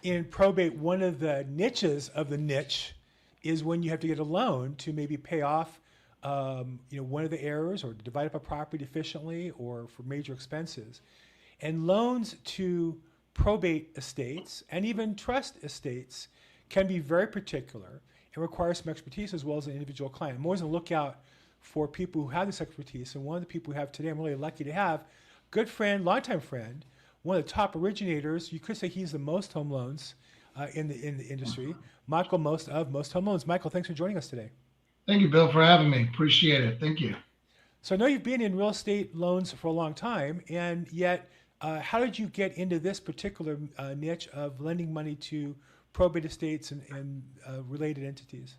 in probate, one of the niches of the niche is when you have to get a loan to maybe pay off, one of the heirs or divide up a property efficiently or for major expenses. And loans to probate estates and even trust estates can be very particular and require some expertise as well as an individual client. I'm always on the lookout for people who have this expertise. And one of the people we have today, I'm really lucky to have, good friend, longtime friend, one of the top originators. You could say he's the most home loans in the industry. Michael, most home loans. Michael, thanks for joining us today. Thank you, Bill, for having me. Appreciate it. Thank you. So I know you've been in real estate loans for a long time, and yet, how did you get into this particular niche of lending money to probate estates and related entities?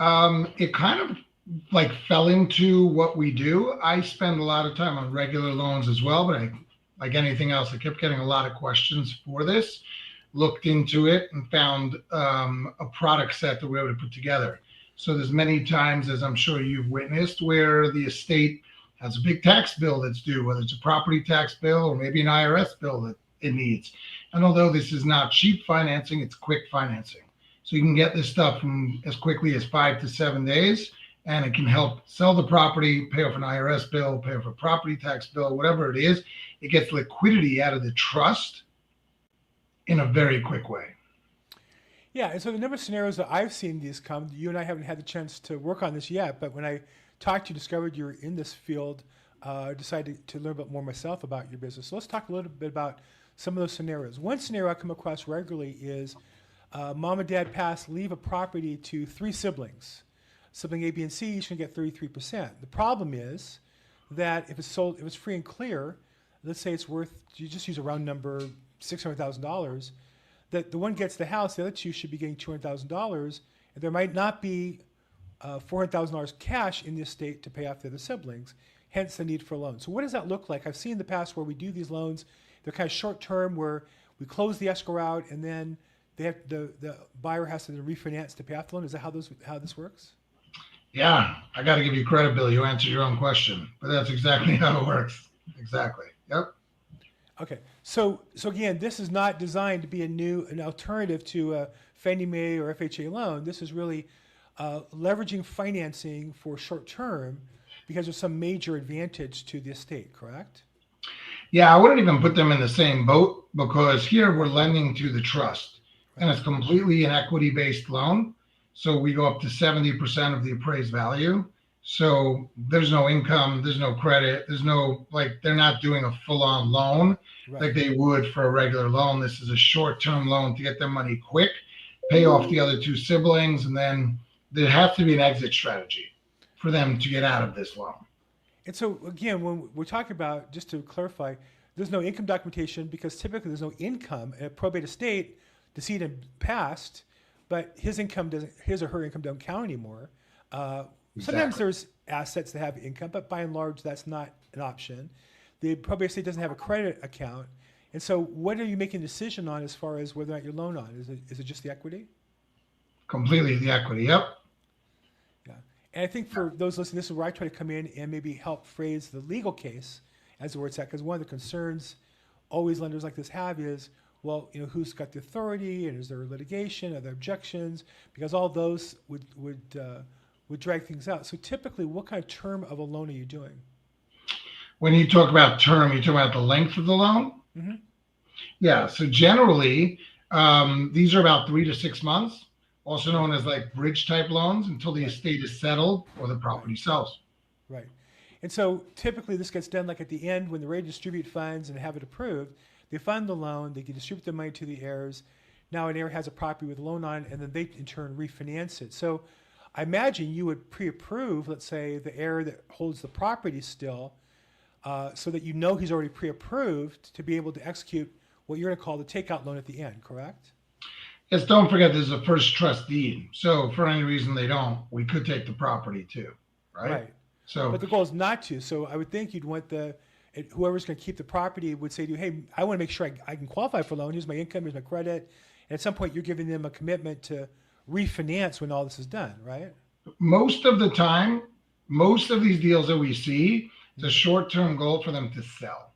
It kind of like fell into what we do. I spend a lot of time on regular loans as well, but like anything else, I kept getting a lot of questions for this, looked into it and found a product set that we were able to put together. So there's many times, as I'm sure you've witnessed, where the estate has a big tax bill that's due, whether it's a property tax bill or maybe an IRS bill that it needs. And although this is not cheap financing, it's quick financing. So you can get this stuff from as quickly as 5 to 7 days, and it can help sell the property, pay off an IRS bill, pay off a property tax bill, whatever it is. It gets liquidity out of the trust in a very quick way. Yeah, and so the number of scenarios that I've seen these come, you and I haven't had the chance to work on this yet, but when I talked to you, discovered you're in this field, decided to learn a bit more myself about your business. So let's talk a little bit about some of those scenarios. One scenario I come across regularly is mom and dad pass, leave a property to 3 siblings. Sibling A, B, and C, each going to get 33%. The problem is that if it's sold, if it's free and clear, let's say it's worth, you just use a round number, $600,000, that the one gets the house, the other 2 should be getting $200,000, and there might not be $400,000 cash in the estate to pay off the other siblings, hence the need for a loan. So what does that look like? I've seen in the past where we do these loans, they're kind of short term where we close the escrow out and then they have, the buyer has to refinance to pay off the loan. Is that how this works? Yeah, I got to give you credit, Bill. You answered your own question, but that's exactly how it works. Exactly. Yep. Okay, so again, this is not designed to be an alternative to a Fannie Mae or FHA loan. This is really leveraging financing for short term because there's some major advantage to the estate, correct? Yeah, I wouldn't even put them in the same boat because here we're lending to the trust and it's completely an equity-based loan. So we go up to 70% of the appraised value. So there's no income, there's no credit, there's no, like, they're not doing a full-on loan like they would for a regular loan. This is a short-term loan to get their money quick, pay off the other 2 siblings, and then there has to be an exit strategy for them to get out of this loan. And so again, when we're talking about, just to clarify, there's no income documentation because typically there's no income in a probate estate. The decedent passed, but his or her income doesn't count anymore. Sometimes there's assets that have income, but by and large, that's not an option. The probate estate doesn't have a credit account. And so what are you making a decision on as far as whether or not you're loan on? Is it just the equity? Completely the equity, yep. Yeah. And I think for those listening, this is where I try to come in and maybe help phrase the legal case as to where it's at. Because one of the concerns always lenders like this have is, well, who's got the authority and is there litigation, are there objections? Because all those would drag things out. So typically, what kind of term of a loan are you doing? When you talk about term, you talk about the length of the loan? Mm-hmm. Yeah, so generally, these are about 3 to 6 months, also known as like bridge type loans until the estate is settled or the property sells. Right. And so typically this gets done like at the end when they're ready to distribute funds and have it approved. They fund the loan, they can distribute the money to the heirs. Now an heir has a property with a loan on it, and then they in turn refinance it. So I imagine you would pre-approve, let's say, the heir that holds the property still, so that he's already pre-approved to be able to execute what you're going to call the takeout loan at the end, correct? Yes, don't forget there's a first trust deed. So for any reason they don't, we could take the property too, right? Right. So, but the goal is not to. So I would think you'd want whoever's going to keep the property would say to you, hey, I want to make sure I can qualify for a loan. Here's my income, here's my credit. And at some point you're giving them a commitment to refinance when all this is done, right? most of the time, most of these deals that we see, it's a short-term goal for them to sell.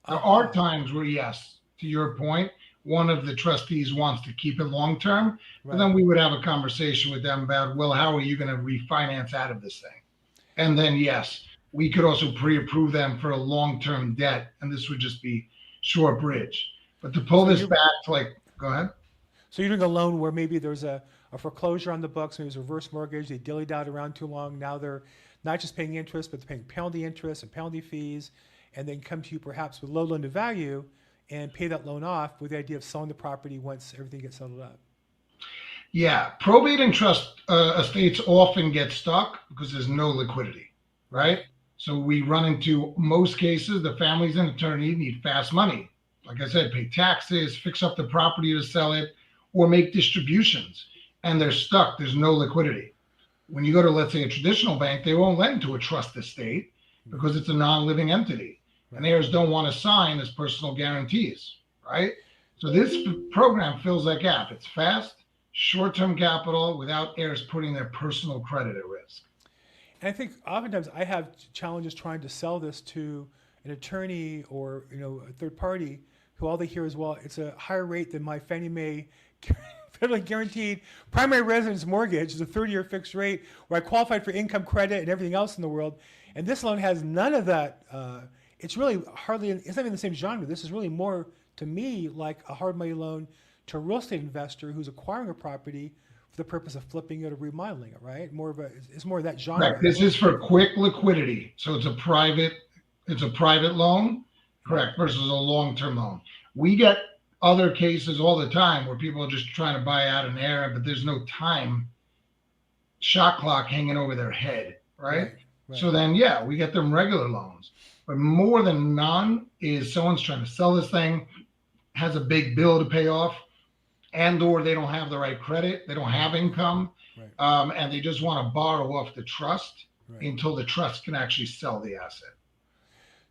There are times where, yes, to your point, one of the trustees wants to keep it long term, but Right. then we would have a conversation with them about, well, how are you going to refinance out of this thing? And then, yes, we could also pre-approve them for a long-term debt, and this would just be short bridge. But to pull So this you're back to like, go ahead. so you're doing a loan where maybe there's a foreclosure on the books, maybe there's a reverse mortgage, they dillied out around too long. Now they're not just paying interest, but they're paying penalty interest and penalty fees, and then come to you perhaps with low loan to value and pay that loan off with the idea of selling the property once everything gets settled up. Yeah, probate and trust estates often get stuck because there's no liquidity, Right. right? So we run into most cases the families and attorney need fast money. Like I said, pay taxes, fix up the property to sell it, or make distributions, and they're stuck. There's no liquidity. When you go to, let's say, a traditional bank, they won't lend to a trust estate because it's a non-living entity, and Right. heirs don't want to sign as personal guarantees, right? So this program fills that gap. It's fast, short-term capital without heirs putting their personal credit at risk. And I think oftentimes I have challenges trying to sell this to an attorney or a third party who all they hear is, well, it's a higher rate than my Fannie Mae federally guaranteed primary residence mortgage is a 30-year fixed rate where I qualified for income credit and everything else in the world. And this loan has none of that. It's really hardly, it's not even the same genre. This is really more to me like a hard money loan to a real estate investor who's acquiring a property for the purpose of flipping it or remodeling it, right? It's more of that genre. Correct. This is for quick liquidity. So it's a private loan, correct, versus a long-term loan. We get other cases all the time where people are just trying to buy out an heir, but there's no time shot clock hanging over their head, right? Right. So then, yeah, we get them regular loans. But more than none is someone's trying to sell this thing, has a big bill to pay off, and or they don't have the right credit, they don't have income, Right. and they just want to borrow off the trust Right. until the trust can actually sell the asset.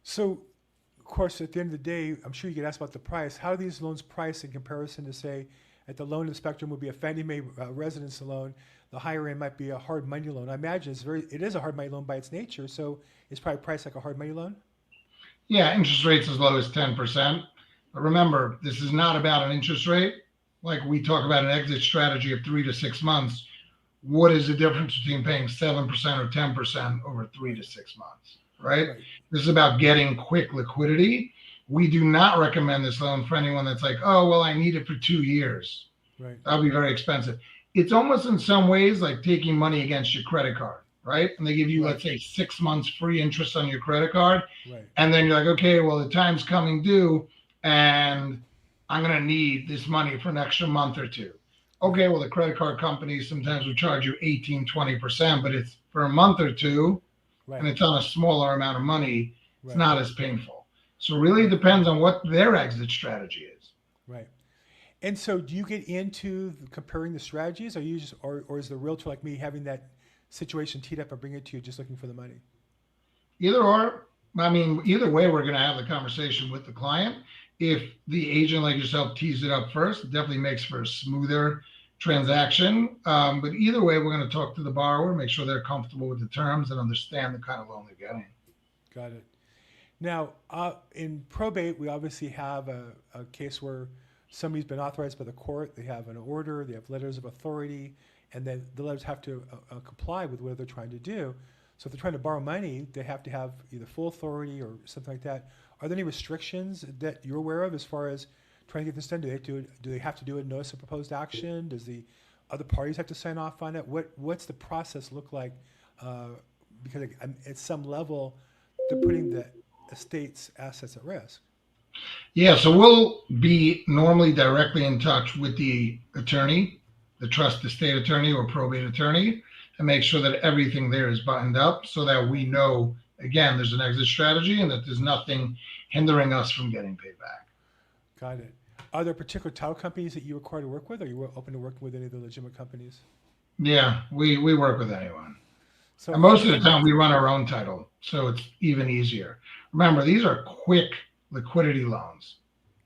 So, of course, at the end of the day, I'm sure you get asked about the price. How are these loans priced in comparison to, say, at the loan of the spectrum would be a Fannie Mae residence loan. The higher end might be a hard money loan. I imagine it is a hard money loan by its nature, so it's probably priced like a hard money loan. Yeah, interest rates as low as 10%. But remember, this is not about an interest rate. Like we talk about an exit strategy of 3 to 6 months. What is the difference between paying 7% or 10% over 3 to 6 months, right? Right. This is about getting quick liquidity. We do not recommend this loan for anyone that's like, oh, well, I need it for 2 years. Right. That'll be very expensive. It's almost in some ways like taking money against your credit card, right? And they give you, Right. let's say, 6 months free interest on your credit card. Right. And then you're like, okay, well, the time's coming due and I'm going to need this money for an extra month or two. Okay, well, the credit card companies sometimes will charge you 18, 20%, but it's for a month or two and Right. it's on a smaller amount of money. It's Right. not as painful. So really depends on what their exit strategy is. Right. And so, do you get into comparing the strategies? Are you just, or is the realtor like me having that situation teed up and bring it to you just looking for the money? Either or, I mean, either way, we're going to have the conversation with the client. If the agent like yourself tees it up first, it definitely makes for a smoother transaction. But either way, we're going to talk to the borrower, make sure they're comfortable with the terms and understand the kind of loan they're getting. Got it. Now, in probate, we obviously have a case where somebody's been authorized by the court. They have an order, they have letters of authority, and then the letters have to comply with what they're trying to do. So if they're trying to borrow money, they have to have either full authority or something like that. Are there any restrictions that you're aware of as far as trying to get this done? Do they have to do a notice of proposed action? Does the other parties have to sign off on it? What's the process look like? Because at some level, they're putting the estate's assets at risk. Yeah, so we'll be normally directly in touch with the attorney, the trust estate attorney or probate attorney, and make sure that everything there is buttoned up so that we know, again, there's an exit strategy and that there's nothing hindering us from getting paid back. Got it. Are there particular title companies that you require to work with? Or are you open to working with any of the legitimate companies? Yeah, we work with anyone. So And most of the time we run our own title, so it's even easier. Remember, these are quick liquidity loans.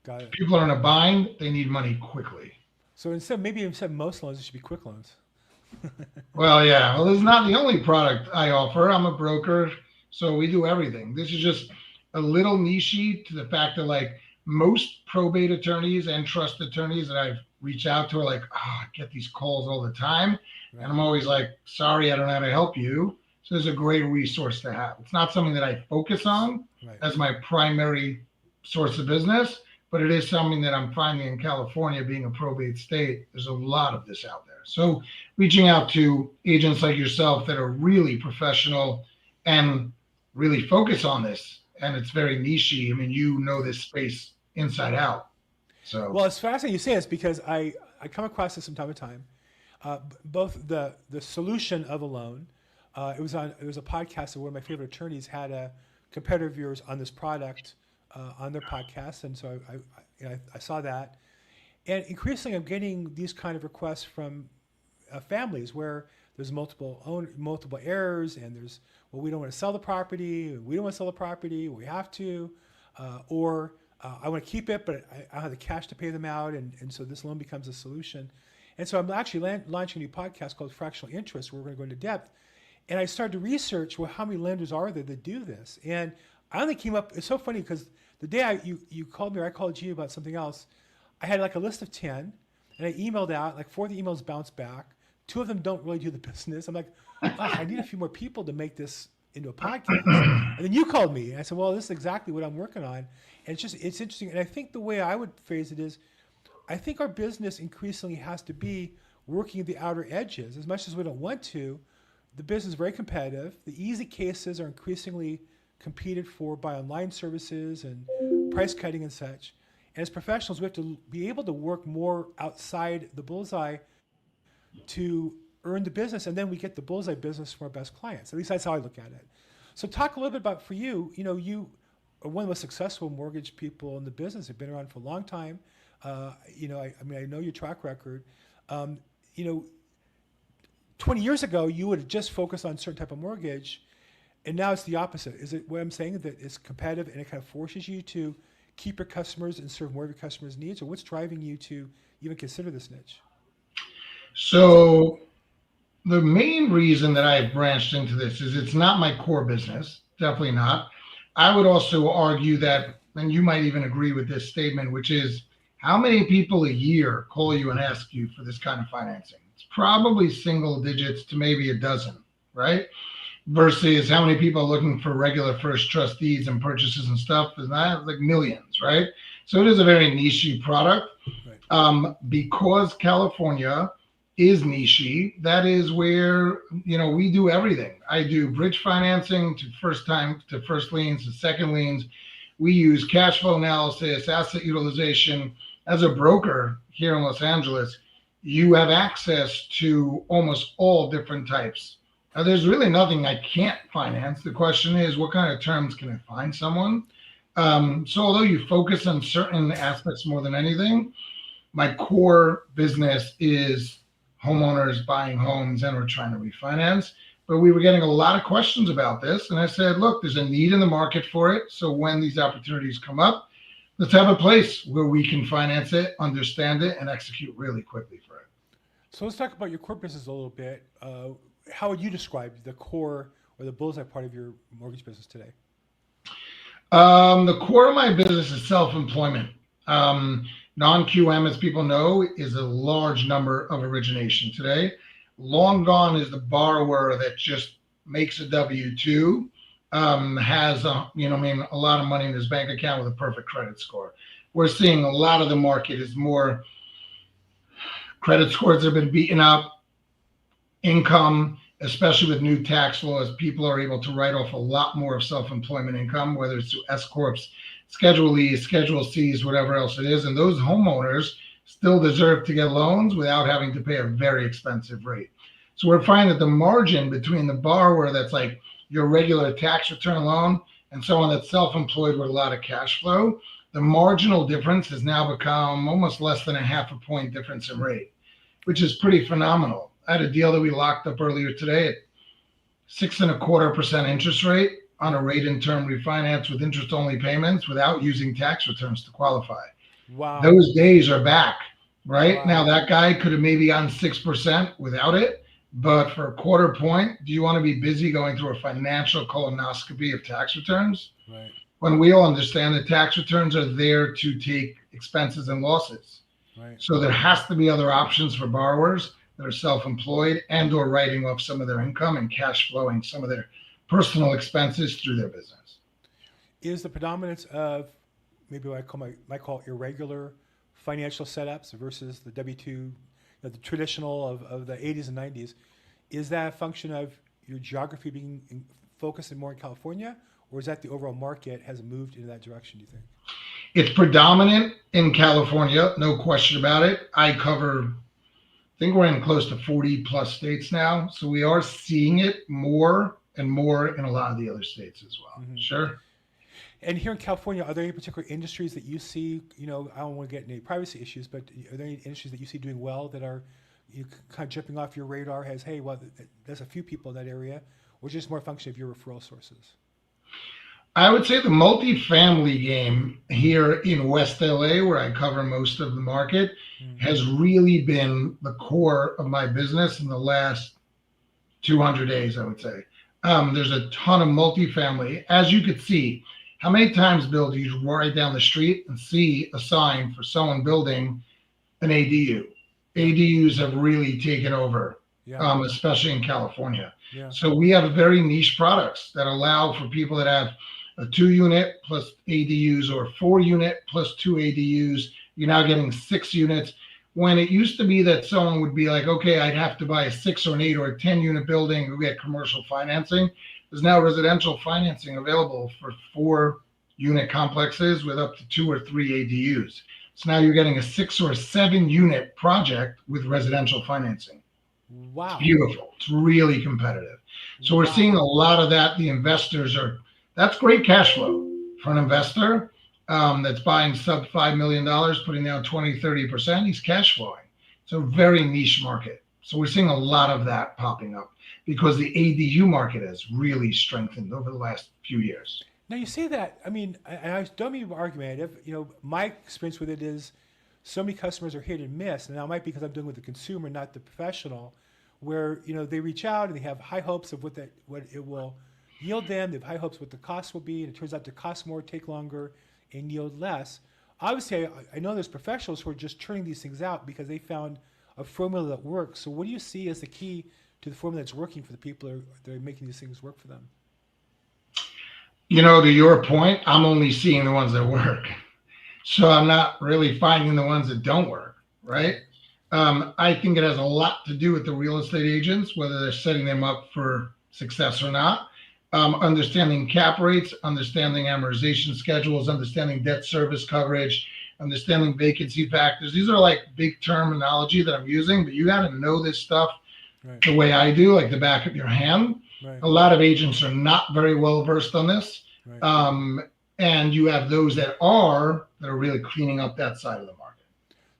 got it. People are in a bind, they need money quickly. So instead of most loans, it should be quick loans. Well, yeah, well, this is not the only product I offer. I'm a broker, so we do everything. This is just a little niche to the fact that, like, most probate attorneys and trust attorneys that I've reached out to are like, I get these calls all the time. And Right. I'm always like, sorry, I don't know how to help you. So it's a great resource to have. It's not something that I focus on Right. as my primary source of business, but it is something that I'm finding in California, being a probate state. There's a lot of this out there. So reaching out to agents like yourself that are really professional and really focus on this, and it's very nichey. I mean, you know this space inside out. So Well, it's fascinating you say this because I come across this from time to time. Both the solution of a loan. It was a podcast that one of my favorite attorneys had a competitor of yours on this product on their podcast, and so I saw that. And increasingly, I'm getting these kind of requests from families where there's multiple errors, and there's, well, we don't want to sell the property, we don't want to sell the property, we have to, or I want to keep it, but I don't have the cash to pay them out, and so this loan becomes a solution. And so I'm actually launching a new podcast called Fractional Interest, where we're going to go into depth. And I started to research, well, how many lenders are there that do this? And I only came up, it's so funny because the day you called me or I called you about something else, I had like a list of 10, and I emailed out, like 4 of the emails bounced back. 2 of them don't really do the business. I'm like, I need a few more people to make this into a podcast. And then you called me, and I said, well, this is exactly what I'm working on. And it's interesting. And I think the way I would phrase it is, I think our business increasingly has to be working at the outer edges. As much as we don't want to, the business is very competitive. The easy cases are increasingly competed for by online services and price cutting and such. And as professionals, we have to be able to work more outside the bullseye to earn the business, and then we get the bullseye business from our best clients. At least that's how I look at it. So talk a little bit about, for you, you are one of the most successful mortgage people in the business. You've been around for a long time. I know your track record. Um, 20 years ago, you would have just focused on a certain type of mortgage, and now it's the opposite. Is it what I'm saying, that it's competitive and it kind of forces you to keep your customers and serve more of your customers' needs, or what's driving you to even consider this niche? So the main reason that I've branched into this is it's not my core business, definitely not. I would also argue that, and you might even agree with this statement, which is how many people a year call you and ask you for this kind of financing? It's probably single digits to maybe a dozen, right? Versus how many people are looking for regular first trust deeds and purchases and stuff, is that like millions, right? So it is a very niche product. Right. Because California is niche, that is where we do everything. I do bridge financing to first liens to second liens. We use cash flow analysis, asset utilization. As a broker here in Los Angeles, you have access to almost all different types. There's really nothing I can't finance. The question is, what kind of terms can I find someone? So although you focus on certain aspects more than anything, my core business is homeowners buying homes and we're trying to refinance. But we were getting a lot of questions about this. And I said, look, there's a need in the market for it. So when these opportunities come up, let's have a place where we can finance it, understand it, and execute really quickly for it. So let's talk about your core business a little bit. How would you describe the core or the bullseye part of your mortgage business today? The core of my business is self-employment. Non-QM, as people know, is a large number of origination today. Long gone is the borrower that just makes a W-2, has a lot of money in his bank account with a perfect credit score. We're seeing a lot of the market is more credit scores that have been beaten up, income, especially with new tax laws. People are able to write off a lot more of self-employment income, whether it's through S corps, Schedule E, Schedule Cs, whatever else it is. And those homeowners still deserve to get loans without having to pay a very expensive rate. So we're finding that the margin between the borrower that's like your regular tax return loan and someone that's self-employed with a lot of cash flow, the marginal difference has now become almost less than a half a point difference in rate, which is pretty phenomenal. I had a deal that we locked up earlier today at 6.25% interest rate on a rate and term refinance with interest only payments without using tax returns to qualify. Wow. Those days are back, right? Wow. Now that guy could have maybe gotten 6% without it, but for a quarter point, do you want to be busy going through a financial colonoscopy of tax returns? Right. when we all understand that tax returns are there to take expenses and losses. Right. So there has to be other options for borrowers that are self-employed and or writing off some of their income and cash flowing some of their personal expenses through their business. Is the predominance of maybe what might call irregular financial setups versus the W-2, the traditional of the 80s and 90s, is that a function of your geography being focused more in California, or is that the overall market has moved in that direction, do you think? It's predominant in California, no question about it. I think we're in close to 40 plus states now. So we are seeing it more and more in a lot of the other states as well. Mm-hmm. Sure. And here in California, are there any particular industries that you see, I don't want to get into any privacy issues, but are there any industries that you see doing well that are kind of jumping off your radar as, hey, well, there's a few people in that area, or just more a function of your referral sources? I would say the multifamily game here in West LA, where I cover most of the market, has really been the core of my business in the last 200 days, I would say. There's a ton of multifamily. As you could see, how many times, Bill, do you ride down the street and see a sign for someone building an ADU? ADUs have really taken over, especially in California. Yeah. So we have very niche products that allow for people that have a 2-unit plus ADUs or 4-unit plus 2 ADUs. You're now getting 6 units. When it used to be that someone would be like, okay, I'd have to buy a 6 or an 8 or a 10-unit building to get commercial financing. There's now residential financing available for 4-unit complexes with up to 2 or 3 ADUs. So now you're getting a 6 or a 7-unit project with residential financing. Wow. It's beautiful. It's really competitive. So we're seeing a lot of that. The investors that's great cash flow for an investor that's buying sub $5 million, putting down 20, 30%. He's cash flowing. It's a very niche market. So we're seeing a lot of that popping up because the ADU market has really strengthened over the last few years. Now you say that, I don't mean to be argumentative. My experience with it is so many customers are hit and miss, and that might be because I'm dealing with the consumer, not the professional, where they reach out and they have high hopes of what it will yield them. They have high hopes what the cost will be, and it turns out to cost more, take longer, and yield less. Obviously, I know there's professionals who are just churning these things out because they found a formula that works. So what do you see as the key to the formula that's working for the people that are making these things work for them? To your point, I'm only seeing the ones that work. So I'm not really finding the ones that don't work, right? I think it has a lot to do with the real estate agents, whether they're setting them up for success or not. Understanding cap rates, understanding amortization schedules, understanding debt service coverage, understanding vacancy factors. These are like big terminology that I'm using, but you got to know this stuff the way I do, like the back of your hand. Right. A lot of agents are not very well versed on this. Right. And you have those that are really cleaning up that side of the market.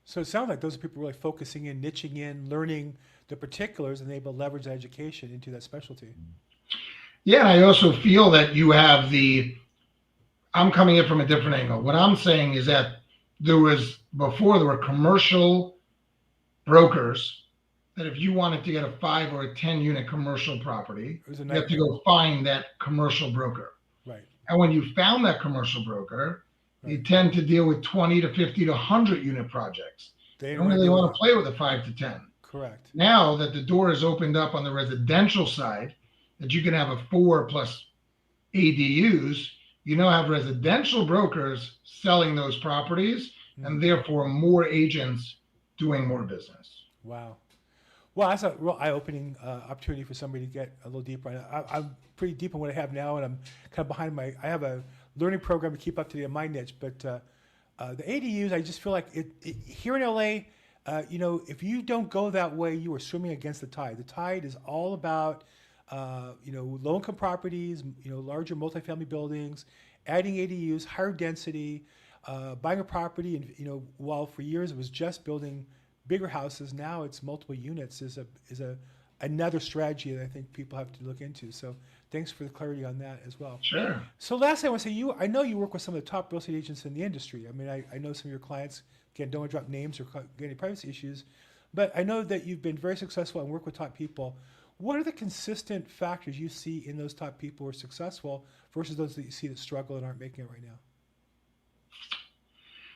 So it sounds like those are people really focusing in, niching in, learning the particulars, and able to leverage that education into that specialty. Yeah, and I also feel that you have I'm coming in from a different angle. What I'm saying is that there were commercial brokers that if you wanted to get a 5 or a 10-unit commercial property, you have to go find that commercial broker. Right. And when you found that commercial broker, they tend to deal with 20 to 50 to 100-unit projects. They don't really want to play with a 5 to 10. Correct. Now that the door is opened up on the residential side, that you can have a 4 plus ADUs, you now have residential brokers selling those properties, and therefore more agents doing more business. Wow. Well, that's a real eye-opening opportunity for somebody to get a little deeper. I'm pretty deep in what I have now, and I'm kind of behind I have a learning program to keep up to date on my niche. But the ADUs, I just feel like here in LA, if you don't go that way, you are swimming against the tide. The tide is all about low-income properties, larger multifamily buildings, adding ADUs, higher density, buying a property, and while for years it was just building bigger houses, now it's multiple units is another strategy that I think people have to look into. So thanks for the clarity on that as well. Sure. So lastly, I want to say I know you work with some of the top real estate agents in the industry. I know some of your clients, again, don't want to drop names or get any privacy issues, but I know that you've been very successful and work with top people. What are the consistent factors you see in those top people who are successful versus those that you see that struggle and aren't making it right now?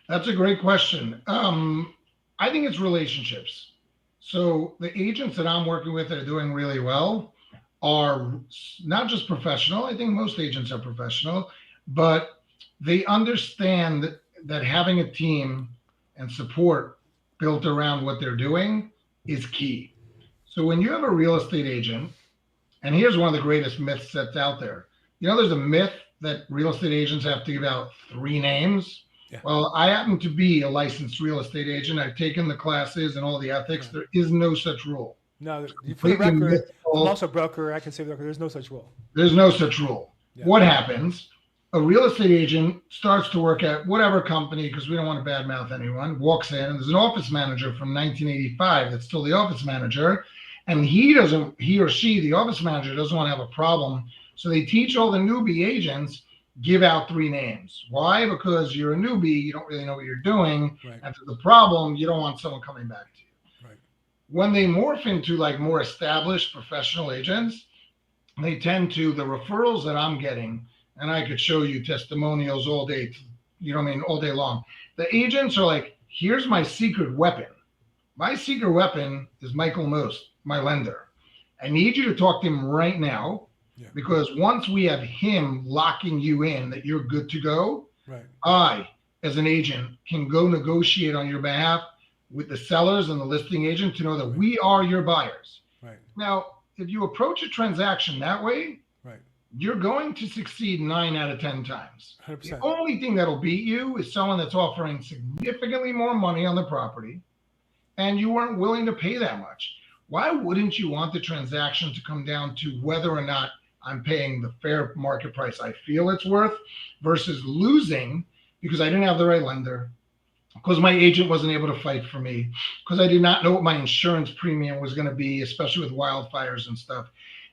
That's a great question. I think it's relationships. So the agents that I'm working with that are doing really well are not just professional. I think most agents are professional, but they understand that having a team and support built around what they're doing is key. So when you have a real estate agent, and here's one of the greatest myths that's out there. There's a myth that real estate agents have to give out three names. Yeah. Well, I happen to be a licensed real estate agent. I've taken the classes and all the ethics. Yeah. There is no such rule. No, for the Completely record, I'm mythical. also a broker. I can say for the record, there's no such rule. There's no such rule. Yeah. What happens? A real estate agent starts to work at whatever company, because we don't want to badmouth anyone, walks in, and there's an office manager from 1985 that's still the office manager. And he or she, the office manager, doesn't want to have a problem. So they teach all the newbie agents, give out three names. Why? Because you're a newbie, you don't really know what you're doing. Right. And for the problem, you don't want someone coming back to you. Right. When they morph into like more established professional agents, they tend to, the referrals that I'm getting, and I could show you testimonials all day, all day long. The agents are like, here's my secret weapon. My secret weapon is Michael Most, my lender. I need you to talk to him right now, because once we have him locking you in that you're good to go, right, I, as an agent, can go negotiate on your behalf with the sellers and the listing agent to know that we are your buyers. Right. Now, if you approach a transaction that way, right, you're going to succeed 9 out of 10 times. 100%. The only thing that'll beat you is someone that's offering significantly more money on the property, and you weren't willing to pay that much. Why wouldn't you want the transaction to come down to whether or not I'm paying the fair market price I feel it's worth versus losing because I didn't have the right lender, because my agent wasn't able to fight for me, because I did not know what my insurance premium was going to be, especially with wildfires and stuff.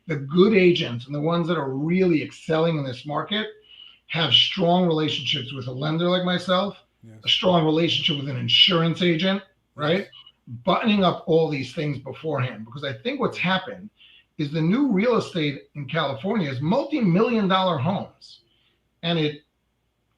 The good agents and the ones that are really excelling in this market have strong relationships with a lender like myself, yes, a strong relationship with an insurance agent, right? Yes. Buttoning up all these things beforehand, because I think what's happened is the new real estate in California is multi-million-dollar homes. And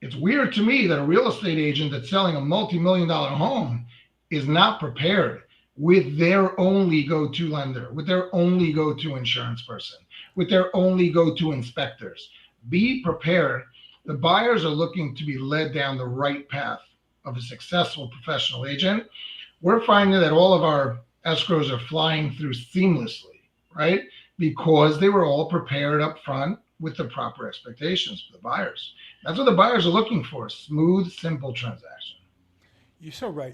it's weird to me that a real estate agent that's selling a multi-million-dollar home is not prepared with their only go-to lender, with their only go-to insurance person, with their only go-to inspectors. Be prepared. The buyers are looking to be led down the right path of a successful professional agent. We're finding that all of our escrows are flying through seamlessly, right? Because they were all prepared up front with the proper expectations for the buyers. That's what the buyers are looking for, a smooth, simple transaction. You're so right.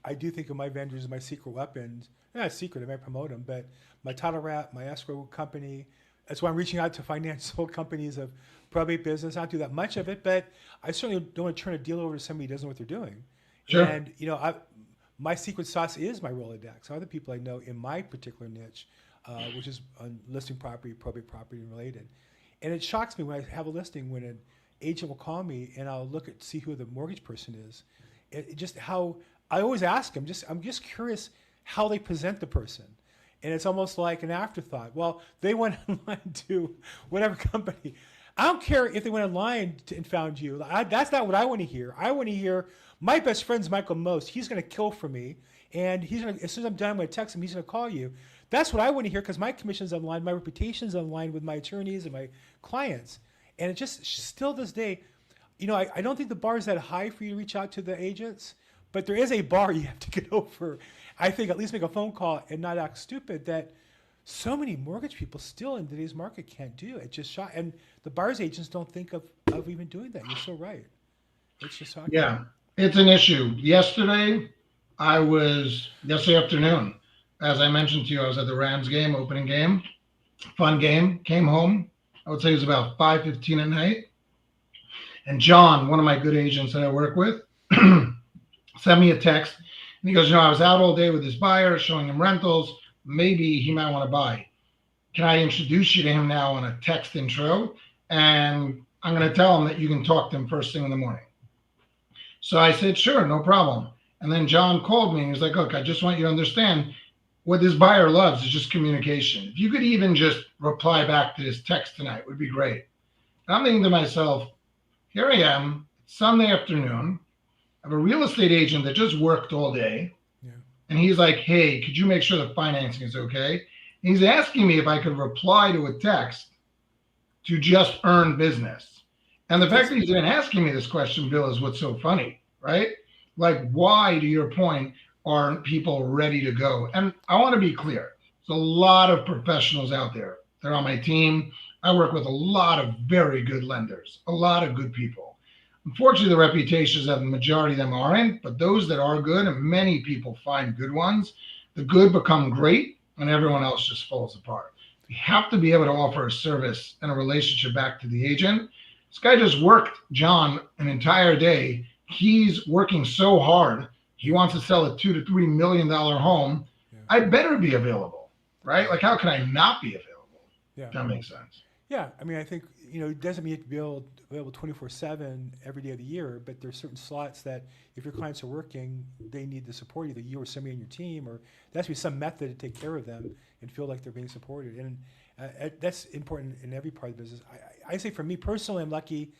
I do think of my vendors as my secret weapons. They're not secret, I might promote them, but my title rep, my escrow company. That's why I'm reaching out to financial companies of probate business. I don't do that much of it, but I certainly don't want to turn a deal over to somebody who doesn't know what they're doing. Sure. And, my secret sauce is my Rolodex. Other people I know in my particular niche, which is on listing property, probate property, and related. And it shocks me when I have a listing when an agent will call me and I'll look at see who the mortgage person is. It just how I always ask them. I'm just curious how they present the person, and it's almost like an afterthought. Well, they went online to whatever company. I don't care if they went online and found you. That's not what I want to hear. I want to hear my best friend's Michael Most. He's going to kill for me, and as soon as I'm done, I'm going to text him. He's going to call you. That's what I want to hear, because my commission's online, my reputation's online with my attorneys and my clients. And it just still this day, I don't think the bar is that high for you to reach out to the agents, but there is a bar you have to get over. I think at least make a phone call and not act stupid that so many mortgage people still in today's market can't do. It's just shocking. And the buyer's agents don't think of even doing that. You're so right. It's just shocking. Yeah, it's an issue. Yesterday afternoon, as I mentioned to you, I was at the Rams game, opening game, fun game, came home. I would say it was about 5:15 at night. And John, one of my good agents that I work with, sent me a text. And he goes, I was out all day with this buyer, showing him rentals. Maybe he might want to buy. Can I introduce you to him now on a text intro? And I'm going to tell him that you can talk to him first thing in the morning. So I said, sure, no problem. And then John called me and he was like, look, I just want you to understand, what this buyer loves is just communication. If you could even just reply back to this text tonight, would be great. And I'm thinking to myself, here I am, Sunday afternoon. I have a real estate agent that just worked all day. Yeah. And he's like, hey, could you make sure the financing is okay? And he's asking me if I could reply to a text to just earn business. And the fact that he's even asking me this question, Bill, is what's so funny, right? Like, why, to your point, aren't people ready to go? And I want to be clear. There's a lot of professionals out there. They're on my team. I work with a lot of very good lenders, a lot of good people. Unfortunately, the reputations of the majority of them aren't, but those that are good, and many people find good ones, the good become great and everyone else just falls apart. We have to be able to offer a service and a relationship back to the agent. This guy just worked, John, an entire day. He's working so hard. He wants to sell a $2 to $3 million home. Yeah. I better be available, right? Like, how can I not be available? Yeah. If that makes sense. Yeah, I mean, I think, it doesn't mean you have to be available 24/7 every day of the year, but there's certain slots that if your clients are working, they need the support, either you or somebody on your team, or there has to be some method to take care of them and feel like they're being supported. And that's important in every part of the business. I say for me personally, I'm lucky.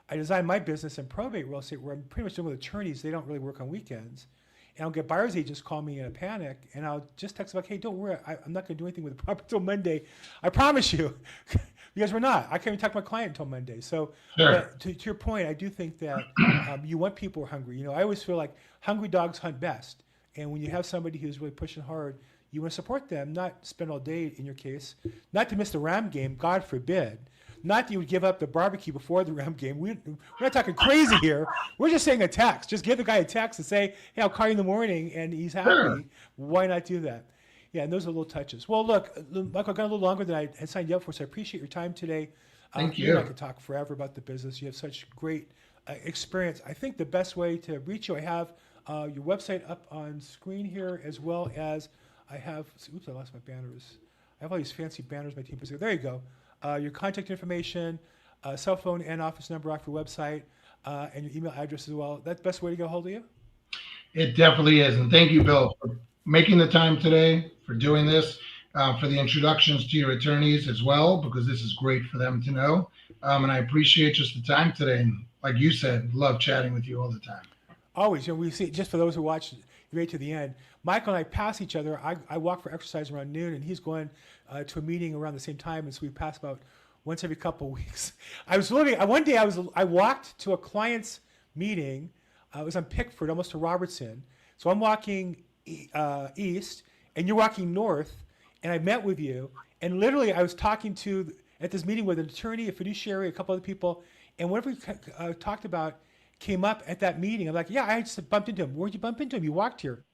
I designed my business in probate real estate where I'm pretty much dealing with attorneys. They don't really work on weekends. And I'll get buyer's agents call me in a panic, and I'll just text them like, hey, don't worry, I'm not going to do anything with the property until Monday. I promise you. Because we're not. I can't even talk to my client until Monday. So Sure. to your point, I do think that you want people who are hungry. I always feel like hungry dogs hunt best. And when you have somebody who's really pushing hard, you want to support them, not spend all day, in your case, not to miss the Ram game, God forbid. Not that you would give up the barbecue before the Ram game. We're not talking crazy here. We're just saying a text. Just give the guy a text and say, hey, I'll call you in the morning, and he's happy. Sure. Why not do that? Yeah, and those are little touches. Well, look, Michael, I got a little longer than I had signed you up for, so I appreciate your time today. Thank You and I you. could talk forever about the business. You have such great experience. I think the best way to reach you, I have your website up on screen here, as well as I have, oops, I lost my banners. I have all these fancy banners my team puts together. There you go. Your contact information, cell phone and office number off your website, and your email address as well. That's the best way to get a hold of you? It definitely is. And thank you, Bill, for making the time today, for doing this, for the introductions to your attorneys as well, because this is great for them to know. And I appreciate just the time today. And like you said, love chatting with you all the time. Always. We see, just for those who watch right to the end, Michael and I pass each other. I walk for exercise around noon, and he's going to a meeting around the same time, and so we pass about once every couple of weeks. One day I walked to a client's meeting. It was on Pickford, almost to Robertson. So I'm walking east, and you're walking north, and I met with you, and literally I was talking at this meeting with an attorney, a fiduciary, a couple other people, and whatever we talked about came up at that meeting. I'm like, yeah, I just bumped into him. Where'd you bump into him? You walked here.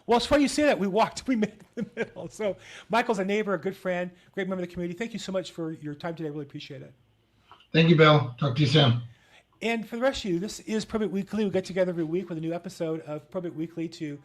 Well, it's funny you say that. We met in the middle. So Michael's a neighbor, a good friend, great member of the community. Thank you so much for your time today. I really appreciate it. Thank you, Bill. Talk to you soon. And for the rest of you, this is Probate Weekly. We get together every week with a new episode of Probate Weekly to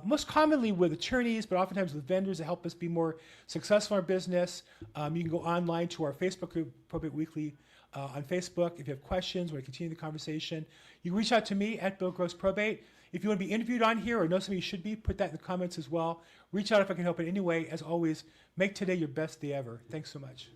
most commonly with attorneys, but oftentimes with vendors to help us be more successful in our business. You can go online to our Facebook group, Probate Weekly, on Facebook. If you have questions, want to continue the conversation, you can reach out to me at Bill Gross Probate. If you want to be interviewed on here or know somebody you should be, put that in the comments as well. Reach out if I can help in any way. As always, make today your best day ever. Thanks so much.